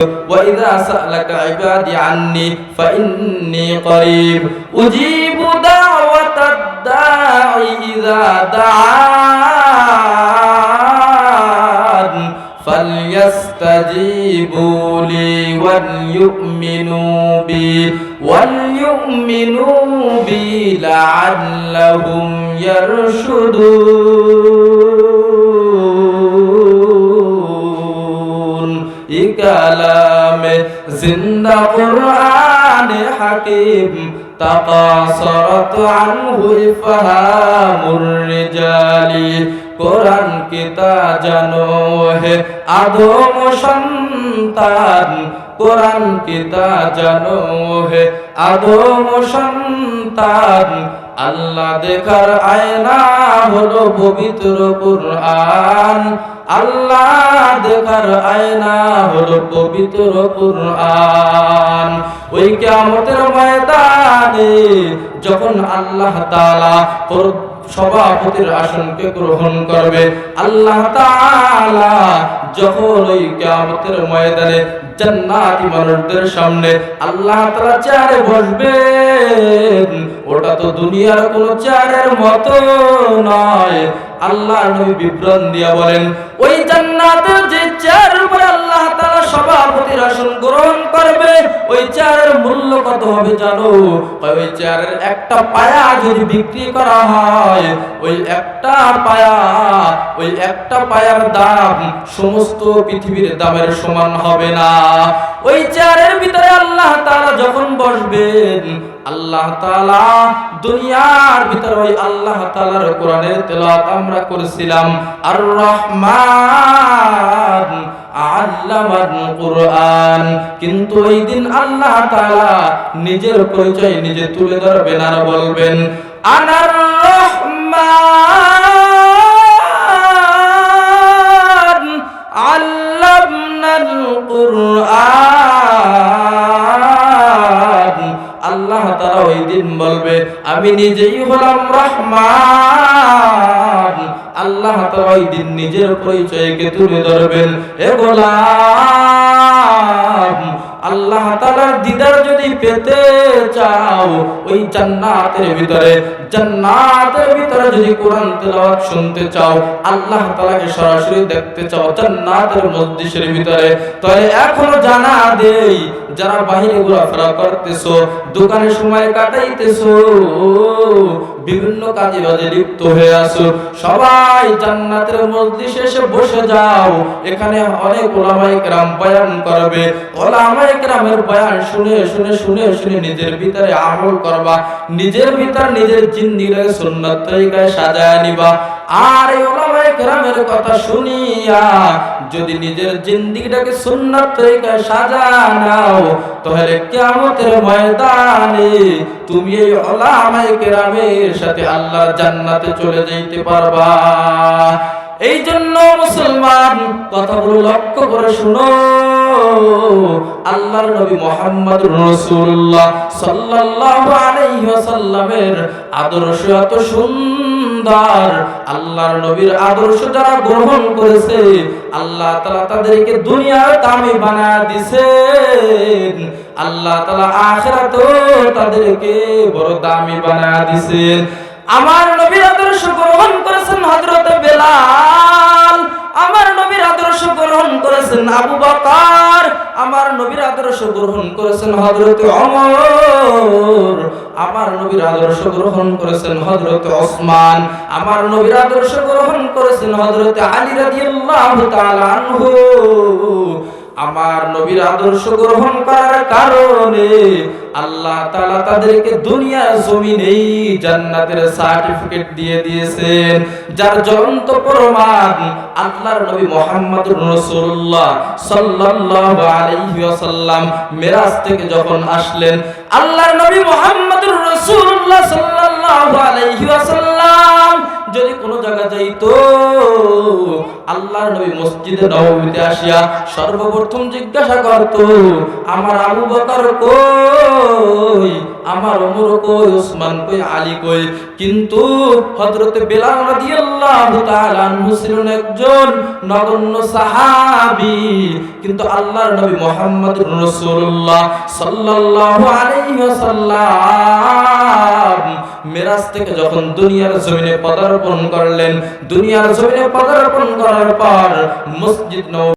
وإذا سألك عبادي عني فإني قريب أجيب دعوة الداعي إذا دعان فليستجيبوا لي وليؤمنوا بي لعلهم يرشدون كلام زندہ قرآن حکیم تقاصرت عنه افہام الرجال কোরআন কি তা জানো হে আদম সন্তান কোরআন কি তা জানো হে আদম সন্তান আল্লাহ দেখার আয়না হলো পবিত্র কুরআন আল্লাহ দেখার আয়না হলো পবিত্র কুরআন ওই কিয়ামতের ময়দানে যখন আল্লাহ তাআলা সভাপতির আসনকে গ্রহণ করবে আল্লাহ তাআলা যখন ওই কিয়ামতের ময়দানে জান্নাতি মানুষদের সামনে আল্লাহ তাআলা চেয়ারে বসবেন ওটা তো দুনিয়ার কোন চেয়ারের মতো নয় আল্লাহ নবী বিবরণ দিয়া বলেন ওই জান্নাতের যে চেয়ারের উপরে আল্লাহ তাআলা সভাপতির আসন গ্রহণ করবে ওই চেয়ারের মূল্য কত হবে জানো ওই চেয়ারের একটা পায়া যদি বিক্রি করা হয় ওই একটা পায়ার দাম সমস্ত পৃথিবীর দামের সমান হবে না ওই চেয়ারের ভিতরে আল্লাহ তাআলা যখন বসবেন আল্লাহ তাআলা দুনিয়ার ভিতরে ওই আল্লাহ তাআলার কোরআনের তেলাওয়াত আমরা করেছিলাম আর রহমান আল্লামাল কুরআন কিন্তু ওই দিন আল্লাহ তাআলা নিজের পরিচয় নিজে তুলে ধরবেন আর বলবেন আনার রহমান আল্লামনাল কুরআন আল্লাহ তাআলা ওই দিন বলবে আমি নিজেই হলাম রহমান আল্লাহ তাআলা ওই দিন নিজের পরিচয়কে তুলে ধরবেন হে গোলাম আল্লাহ তাআলার দিদার যদি পেতে চাও ওই জান্নাতের ভিতরে যদি কোরআন তেলাওয়াত শুনতে চাও আল্লাহ তাআলাকে সরাসরি দেখতে চাও জান্নাতের মজলিসের ভিতরে তাহলে এখনো জানা দেই যারা বাইরে ঘোরাফেরা করতেছো দোকানে সময় কাটাইতেছো বিভিন্ন কাজে বাজে লিপ্ত হয়ে আছো সবাই জান্নাতের মজলিসে এসে বসে যাও এখানে অনেক উলামায়ে কেরাম বয়ান করবে উলামায়ে কেরামের বয়ান শুনে নিজের ভিতরে আমল করবা নিজের ভিতর নিজের জিন্দেগিকে সুন্নাত তরিকায় সাজায় নিবা আর এই উলামায়ে কেরামের কথা শুনিয়া যদি নিজের জিন্দেগিটাকে সুন্নাত তরিকায় সাজায় নাও তাহলে কিয়ামতের ময়দানে তুমি এই উলামায়ে কেরামের সাথে আল্লাহর জান্নাতে চলে যাইতে পারবা এই জন্য মুসলমান কথাগুলো লক্ষ্য করে শুনো আল্লাহর নবী মুহাম্মদুর রাসূলুল্লাহ সাল্লাল্লাহু আলাইহি ওয়াসাল্লামের আদর্শ এত সুন্দর আল্লাহর নবীর আদর্শ যারা গ্রহণ করেছে আল্লাহ তাআলা তাদেরকে দুনিয়ার দামি বানায় দিয়েছেন আল্লাহ তাআলা আখিরাতেও তাদেরকে বড় দামি বানায় দিয়েছেন আমার নবীর আদর্শ গ্রহণ করেছেন হযরত বেলাল আমার নবীর আদর্শ গ্রহণ করেছেন আবু বকর আমার নবীর আদর্শ গ্রহণ করেছেন হযরত ওমর আমার নবীর আদর্শ গ্রহণ করেছেন হযরত ওসমান আমার নবীর আদর্শ গ্রহণ করেছেন হযরত আলী রাদিয়াল্লাহু তাআলা আনহু আমার নবীর আদর্শ গ্রহণ করার কারণে আল্লাহ তাআলা তাদেরকে দুনিয়ার জমিনেই জান্নাতের সার্টিফিকেট দিয়ে দিয়েছেন যার জ্বলন্ত প্রমাণ আল্লাহর নবী মুহাম্মদুর রাসূলুল্লাহ সাল্লাল্লাহু আলাইহি ওয়াসাল্লাম মিরাজ থেকে যখন আসলেন আল্লাহর নবী মুহাম্মদুর রাসূলুল্লাহ সাল্লাল্লাহু আলাইহি ওয়াসাল্লাম যদি কোনো জায়গা যাইতো আল্লাহর নবী মসজিদে নববীতে আসিয়া সর্বপ্রথম জিজ্ঞাসা করত আমার আবু বকর কই আমার ওমর কই, ওসমান কই, আলী কই। কিন্তু হযরতে বেলাল রাদিয়াল্লাহু তাআলা আনহু ছিলেন একজন নগণ্য সাহাবী, কিন্তু আল্লাহর নবী মুহাম্মদুর রাসূলুল্লাহ সাল্লাল্লাহু আলাইহি ওয়াসাল্লাম মিরাজ থেকে যখন দুনিয়ার জমিনে পদার্পণ করলেন, দুনিয়ার জমিনে পদার্পণ করার পর মসজিদ নববী